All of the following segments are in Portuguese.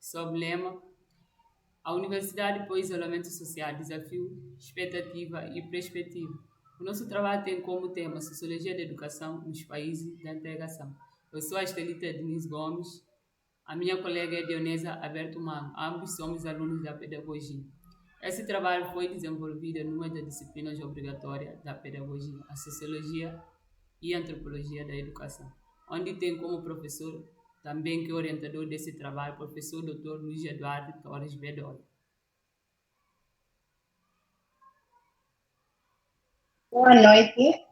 sob o lema A Universidade pôs isolamento social, desafio, expectativa e perspectiva. O nosso trabalho tem como tema Sociologia da Educação nos Países da Integração. Eu sou a Estelita Denise Gomes, a minha colega é Dionesa Alberto Mango, ambos somos alunos da Pedagogia. Esse trabalho foi desenvolvido numa das disciplinas obrigatórias da Pedagogia, a Sociologia e Antropologia da Educação, onde tem como professor, também que é orientador desse trabalho, professor Dr. Luiz Eduardo Torres Bedoya. Boa noite.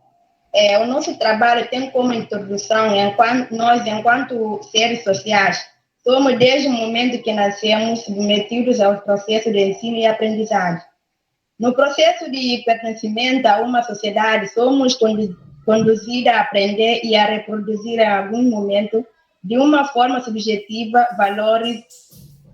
O nosso trabalho tem como introdução, enquanto seres sociais, somos desde o momento que nascemos submetidos ao processo de ensino e aprendizagem. No processo de pertencimento a uma sociedade, somos conduzidos a aprender e a reproduzir em algum momento, de uma forma subjetiva, valores,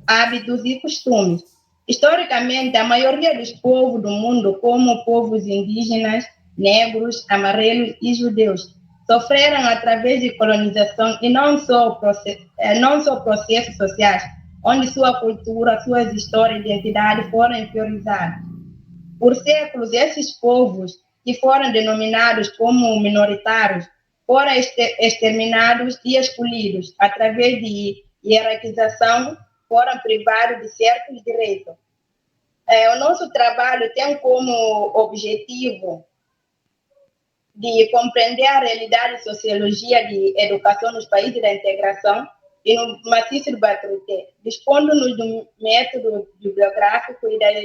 hábitos e costumes. Historicamente, a maioria dos povos do mundo, como povos indígenas, negros, amarelos e judeus, sofreram através de colonização e não só processos sociais, onde sua cultura, suas histórias e identidade foram inferiorizadas. Por séculos, esses povos, que foram denominados como minoritários, foram exterminados e excluídos através de hierarquização, foram privados de certos direitos. O nosso trabalho tem como objetivo de compreender a realidade e sociologia de educação nos países da integração e no maciço do Baturité, dispondo-nos do método bibliográfico e das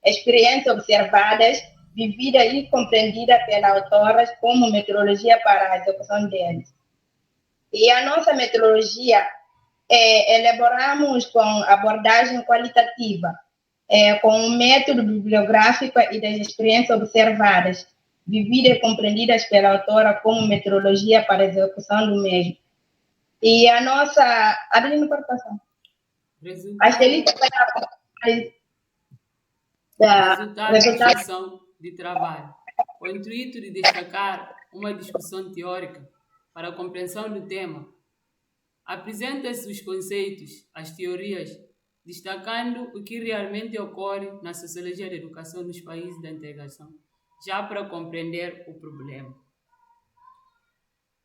experiências observadas, vividas e compreendidas pelas autoras como metodologia para a execução deles. E a nossa metodologia elaboramos com abordagem qualitativa, com o método bibliográfico e das experiências observadas, vividas e compreendidas pela autora como metodologia para a execução do mesmo. E a nossa... Abrindo participação. A Estelita da sessão de trabalho. O intuito de destacar uma discussão teórica para a compreensão do tema, apresenta-se os conceitos, as teorias, destacando o que realmente ocorre na sociologia da educação nos países da integração, já para compreender o problema.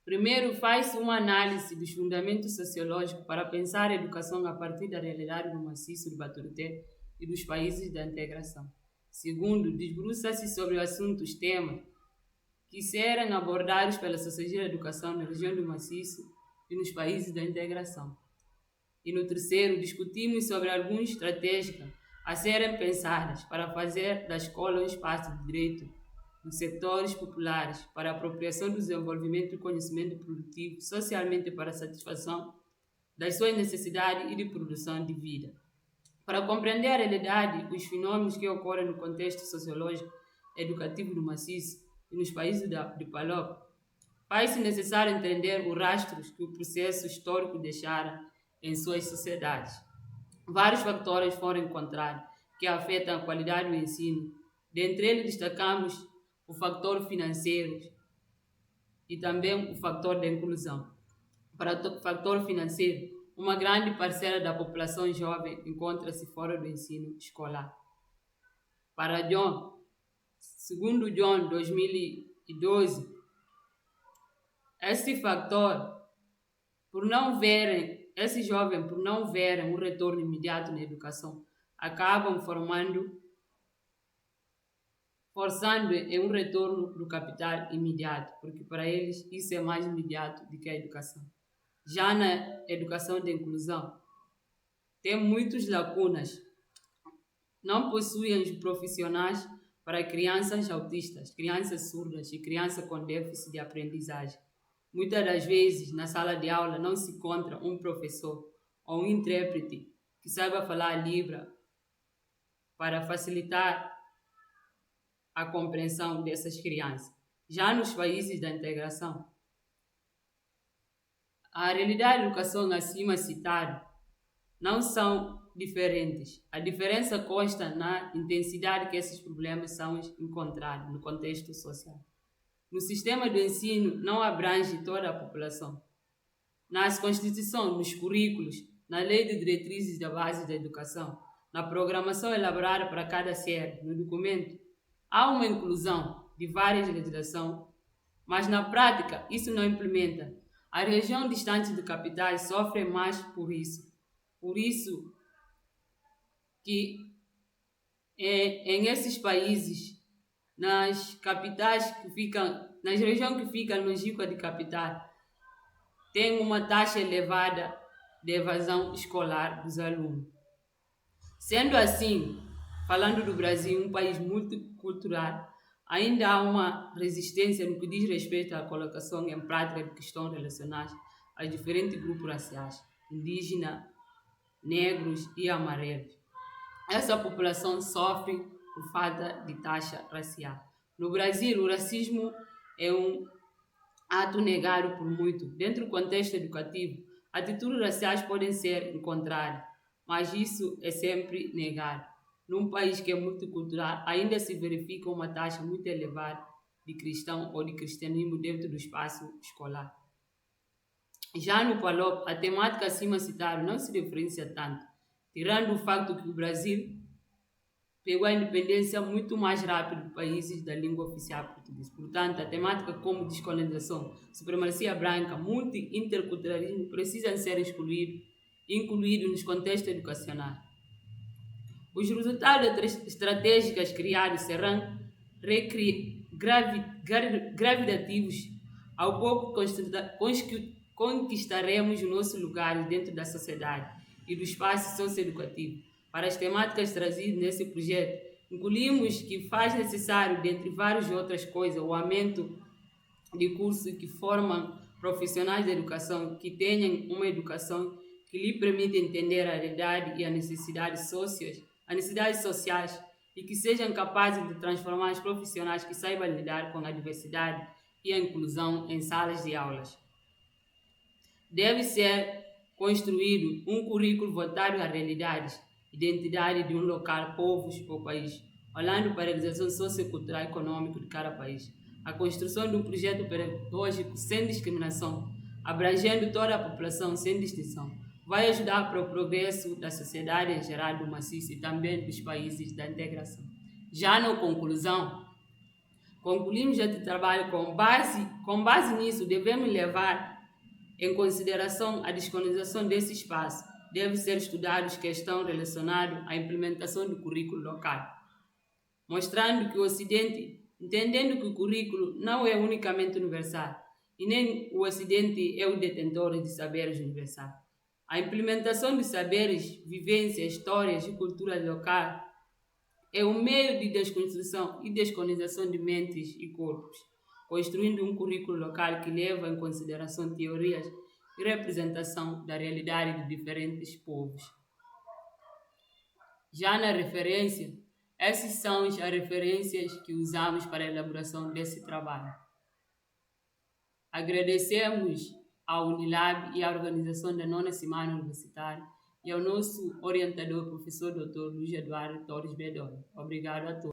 Primeiro, faz-se uma análise dos fundamentos sociológicos para pensar a educação a partir da realidade do maciço do Baturité e dos países da integração. Segundo, debruça-se sobre os assuntos temas que serão abordados pela sociologia da educação na região do maciço e nos países da integração. E no terceiro, discutimos sobre algumas estratégias a serem pensadas para fazer da escola um espaço de direito dos setores populares para a apropriação do desenvolvimento do conhecimento produtivo socialmente para a satisfação das suas necessidades e de produção de vida. Para compreender a realidade, os fenômenos que ocorrem no contexto sociológico educativo do maciço e nos países de PALOP, faz-se necessário entender os rastros que o processo histórico deixara em suas sociedades. Vários fatores foram encontrados que afetam a qualidade do ensino. Dentre eles destacamos o fator financeiro e também o fator da inclusão. Para o fator financeiro, uma grande parcela da população jovem encontra-se fora do ensino escolar. Para John, segundo John 2012, esse fator, esses jovens, por não verem um retorno imediato na educação, acabam forçando em um retorno do capital imediato, porque para eles isso é mais imediato do que a educação. Já na educação de inclusão, tem muitas lacunas. Não possuem os profissionais para crianças autistas, crianças surdas e crianças com déficit de aprendizagem. Muitas das vezes, na sala de aula, não se encontra um professor ou um intérprete que saiba falar Libra para facilitar a compreensão dessas crianças. Já nos países da integração, a realidade da educação acima citada não são diferentes. A diferença consta na intensidade que esses problemas são encontrados no contexto social. No sistema do ensino não abrange toda a população. Nas constituições, nos currículos, na Lei de Diretrizes da Base da Educação, na programação elaborada para cada série, no documento, há uma inclusão de várias legislações, mas na prática isso não implementa. A região distante de capitais sofre mais por isso. Por isso que em esses países, nas capitais que ficam, nas regiões que ficam longínquas de capital, tem uma taxa elevada de evasão escolar dos alunos. Sendo assim, falando do Brasil, um país multicultural, ainda há uma resistência no que diz respeito à colocação em prática de questões relacionadas a diferentes grupos raciais, indígenas, negros e amarelos. Essa população sofre por falta de taxa racial. No Brasil, o racismo é um ato negado por muito. Dentro do contexto educativo, atitudes raciais podem ser encontradas, mas isso é sempre negado. Num país que é multicultural, ainda se verifica uma taxa muito elevada de cristão ou de cristianismo dentro do espaço escolar. Já no PALOP, a temática acima citada não se diferencia tanto, tirando o facto que o Brasil pegou a independência muito mais rápido de países da língua oficial portuguesa. Portanto, a temática como descolonização, supremacia branca, multi-interculturalismo precisam ser incluídos nos contextos educacionais. Os resultados estratégicas criados serão gravitativos ao pouco conquistaremos o nosso lugar dentro da sociedade e do espaço socioeducativo. Para as temáticas trazidas nesse projeto, incluímos que faz necessário, dentre várias outras coisas, o aumento de cursos que formam profissionais de educação que tenham uma educação que lhe permita entender a realidade e as necessidades sociais e que sejam capazes de transformar os profissionais que saibam lidar com a diversidade e a inclusão em salas de aulas. Deve ser construído um currículo voltado às realidades, identidade de um local, povos ou país, olhando para a realização sociocultural e econômica de cada país. A construção de um projeto pedagógico sem discriminação, abrangendo toda a população sem distinção, vai ajudar para o progresso da sociedade em geral do maciço e também dos países da integração. Já na conclusão, concluímos este trabalho com base nisso, devemos levar em consideração a descolonização desse espaço. Deve ser estudadas questões relacionadas à implementação do currículo local, mostrando que o Ocidente, entendendo que o currículo não é unicamente universal, e nem o Ocidente é o detentor de saberes universais. A implementação de saberes, vivências, histórias e culturas locais é um meio de desconstrução e descolonização de mentes e corpos, construindo um currículo local que leva em consideração teorias e representação da realidade de diferentes povos. Já na referência, essas são as referências que usamos para a elaboração desse trabalho. Agradecemos à Unilab e à organização da 9ª Semana Universitária e ao nosso orientador, professor Dr. Luiz Eduardo Torres Bedoya. Obrigado a todos.